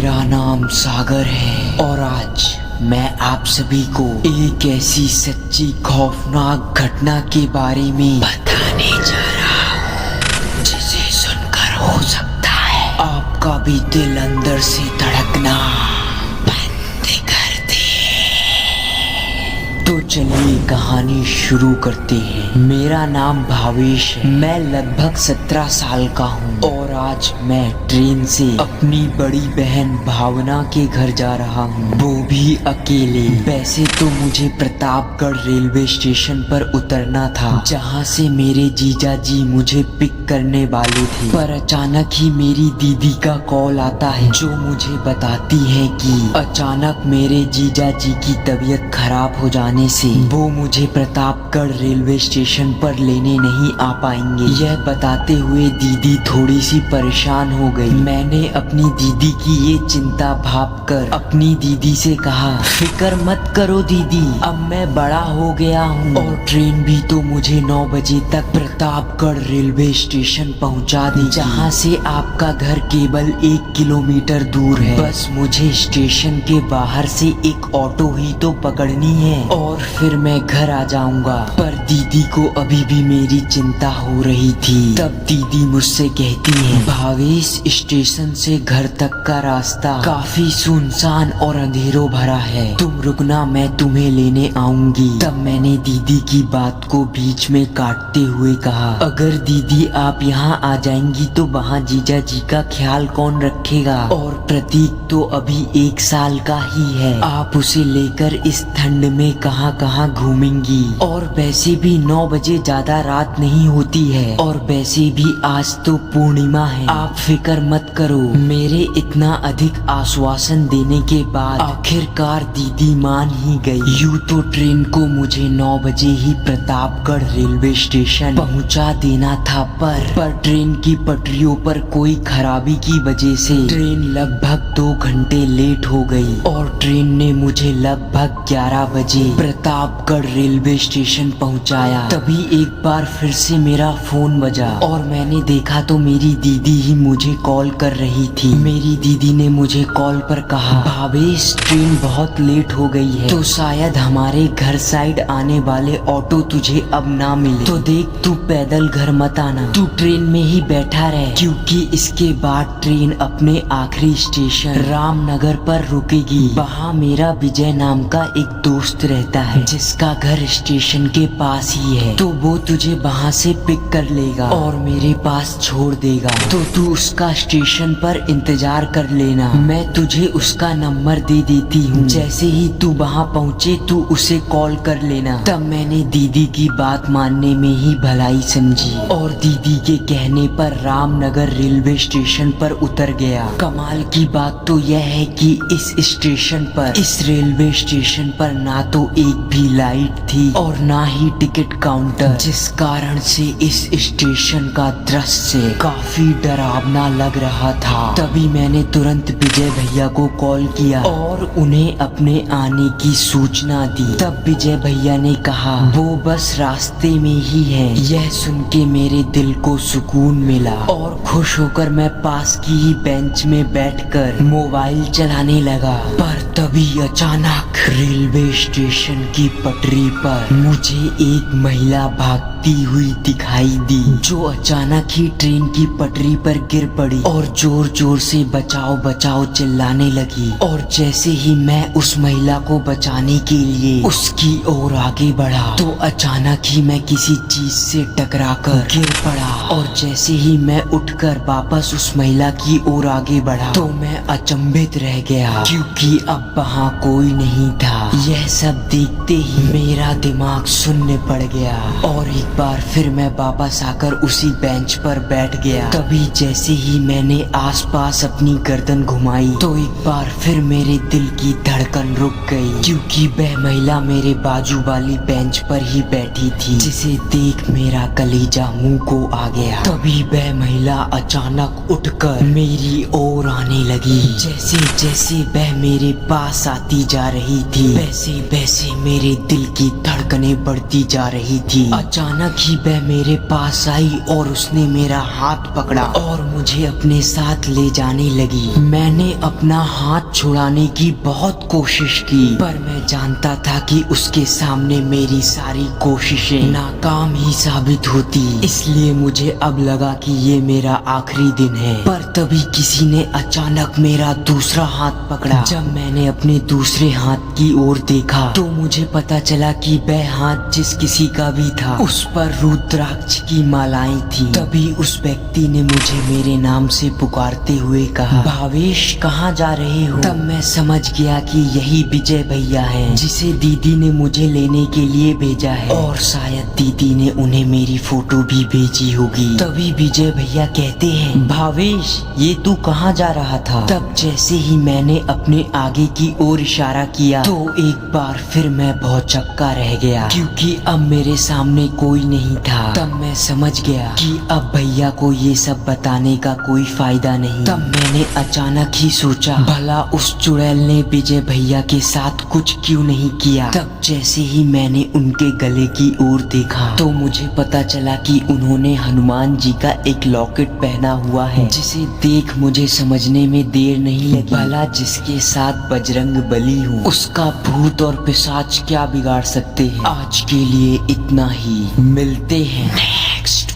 मेरा नाम सागर है और आज मैं आप सभी को एक ऐसी सच्ची खौफनाक घटना के बारे में बताने जा रहा हूँ जिसे सुनकर हो सकता है आपका भी दिल अंदर से धड़कना बंद कर दे। तो चलिए कहानी शुरू करते हैं। मेरा नाम भावेश है। मैं लगभग 17 साल का हूँ और आज मैं ट्रेन से अपनी बड़ी बहन भावना के घर जा रहा हूँ, वो भी अकेले। वैसे तो मुझे प्रतापगढ़ रेलवे स्टेशन पर उतरना था, जहाँ से मेरे जीजा जी मुझे पिक करने वाले थे, पर अचानक ही मेरी दीदी का कॉल आता है जो मुझे बताती है कि अचानक मेरे जीजा जी की तबीयत खराब हो जाने से वो मुझे प्रतापगढ़ रेलवे स्टेशन पर लेने नहीं आ पाएंगे। यह बताते हुए दीदी थोड़ी सी परेशान हो गई। मैंने अपनी दीदी की ये चिंता भांपकर अपनी दीदी से कहा, फिक्र मत करो दीदी, अब मैं बड़ा हो गया हूँ और ट्रेन भी तो मुझे 9 बजे तक प्रतापगढ़ रेलवे स्टेशन पहुँचा दी, जहाँ से आपका घर केवल 1 किलोमीटर दूर है। बस मुझे स्टेशन के बाहर से एक ऑटो ही तो पकड़नी है और फिर मैं घर आ जाऊंगा। पर दीदी को अभी भी मेरी चिंता हो रही थी। तब दीदी मुझसे कहती है, भावेश, स्टेशन से घर तक का रास्ता काफी सुनसान और अंधेरों भरा है, तुम रुकना, मैं तुम्हें लेने आऊंगी। तब मैंने दीदी की बात को बीच में काटते हुए कहा, अगर दीदी आप यहाँ आ जाएंगी तो वहाँ जीजा जी का ख्याल कौन रखेगा, और प्रतीक तो अभी 1 साल का ही है, आप उसे लेकर इस ठंड में कहाँ कहाँ घूमेंगी, और वैसे भी 9 बजे ज्यादा रात नहीं होती है, और वैसे भी आज तो पूर्णिमा है, आप फिक्र मत करो। मेरे इतना अधिक आश्वासन देने के बाद आखिरकार दीदी मान ही गई। यूं तो ट्रेन को मुझे 9 बजे ही प्रतापगढ़ रेलवे स्टेशन पहुंचा देना था, पर ट्रेन की पटरियों पर कोई खराबी की वजह से ट्रेन लगभग 2 घंटे लेट हो गई और ट्रेन ने मुझे लगभग 11 बजे प्रतापगढ़ रेलवे स्टेशन पहुंचाया। तभी एक बार फिर से मेरा फोन बजा और मैंने देखा तो मेरी दीदी ही मुझे कॉल कर रही थी। मेरी दीदी ने मुझे कॉल पर कहा, भावेश, ट्रेन बहुत लेट हो गई है तो शायद हमारे घर साइड आने वाले ऑटो तुझे अब ना मिले, तो देख तू पैदल घर मत आना, तू ट्रेन में ही बैठा रहे, क्योंकि इसके बाद ट्रेन अपने आखिरी स्टेशन रामनगर पर रुकेगी। वहाँ मेरा विजय नाम का एक दोस्त रहता है जिसका घर स्टेशन के पास ही है, तो वो तुझे वहाँ से पिक कर लेगा और मेरे पास छोड़ देगा, तो तू उसका स्टेशन पर इंतजार कर लेना, मैं तुझे उसका नंबर दे देती हूँ, जैसे ही तू वहाँ पहुँचे तू उसे कॉल कर लेना। तब मैंने दीदी की बात मानने में ही भलाई समझी और दीदी के कहने पर रामनगर रेलवे स्टेशन पर उतर गया। कमाल की बात तो यह है कि इस रेलवे स्टेशन पर ना तो एक भी लाइट थी और ना ही टिकट काउंटर, जिस कारण से इस स्टेशन का दृश्य काफी डरावना लग रहा था। तभी मैंने तुरंत विजय भैया को कॉल किया और उन्हें अपने आने की सूचना दी। तब विजय भैया ने कहा, वो बस रास्ते में ही है। यह सुन के मेरे दिल को सुकून मिला और खुश होकर मैं पास की ही बेंच में बैठकर मोबाइल चलाने लगा। पर तभी अचानक रेलवे स्टेशन की पटरी पर मुझे एक महिला भागती हुई दिखाई दी, जो अचानक ही ट्रेन की पटरी पर गिर पड़ी और जोर जोर से बचाओ बचाओ चिल्लाने लगी। और जैसे ही मैं उस महिला को बचाने के लिए उसकी ओर आगे बढ़ा तो अचानक ही मैं किसी चीज से टकराकर गिर पड़ा, और जैसे ही मैं उठकर वापस उस महिला की ओर आगे बढ़ा तो मैं अचंभित रह गया, क्योंकि अब वहाँ कोई नहीं था। यह सब देखते ही मेरा दिमाग शून्य पड़ गया और एक बार फिर मैं वापस आकर उसी बेंच पर बैठ गया। तभी जैसे ही मैंने आसपास अपनी गर्दन घुमाई तो एक बार फिर मेरे दिल की धड़कन रुक गई, क्योंकि वह महिला मेरे बाजू वाली बेंच पर ही बैठी थी, जिसे देख मेरा कलेजा मुंह को आ गया। तभी वह महिला अचानक उठकर मेरी ओर आने लगी। जैसे जैसे वह मेरे पास आती जा रही थी वैसे वैसे मेरे दिल की धड़कनें बढ़ती जा रही थी। अचानक अचानक ही वह मेरे पास आई और उसने मेरा हाथ पकड़ा और मुझे अपने साथ ले जाने लगी। मैंने अपना हाथ छुड़ाने की बहुत कोशिश की, पर मैं जानता था कि उसके सामने मेरी सारी कोशिशें नाकाम ही साबित होती। इसलिए मुझे अब लगा कि ये मेरा आखिरी दिन है। पर तभी किसी ने अचानक मेरा दूसरा हाथ पकड़ा। जब मैंने अपने दूसरे हाथ की ओर देखा तो मुझे पता चला कि वह हाथ जिस किसी का भी था उस पर रुद्राक्ष की मालाएं थी। तभी उस व्यक्ति ने मुझे मेरे नाम से पुकारते हुए कहा, भावेश कहाँ जा रहे हो? तब मैं समझ गया कि यही विजय भैया हैं, जिसे दीदी ने मुझे लेने के लिए भेजा है और शायद दीदी ने उन्हें मेरी फोटो भी भेजी होगी। तभी विजय भैया कहते हैं, भावेश ये तू कहाँ जा रहा था? तब जैसे ही मैंने अपने आगे की ओर इशारा किया तो एक बार फिर मैं बहुत चक्का रह गया, क्योंकि अब मेरे सामने कोई नहीं था। तब मैं समझ गया कि अब भैया को ये सब बताने का कोई फायदा नहीं। तब मैंने अचानक ही सोचा, भला उस चुड़ैल ने विजय भैया के साथ कुछ क्यों नहीं किया। तब जैसे ही मैंने उनके गले की ओर देखा तो मुझे पता चला कि उन्होंने हनुमान जी का एक लॉकेट पहना हुआ है, जिसे देख मुझे समझने में देर नहीं लगी। भला जिसके साथ बजरंग बली हूँ उसका भूत और पिशाच क्या बिगाड़ सकते हैं। आज के लिए इतना ही, मिलते हैं नेक्स्ट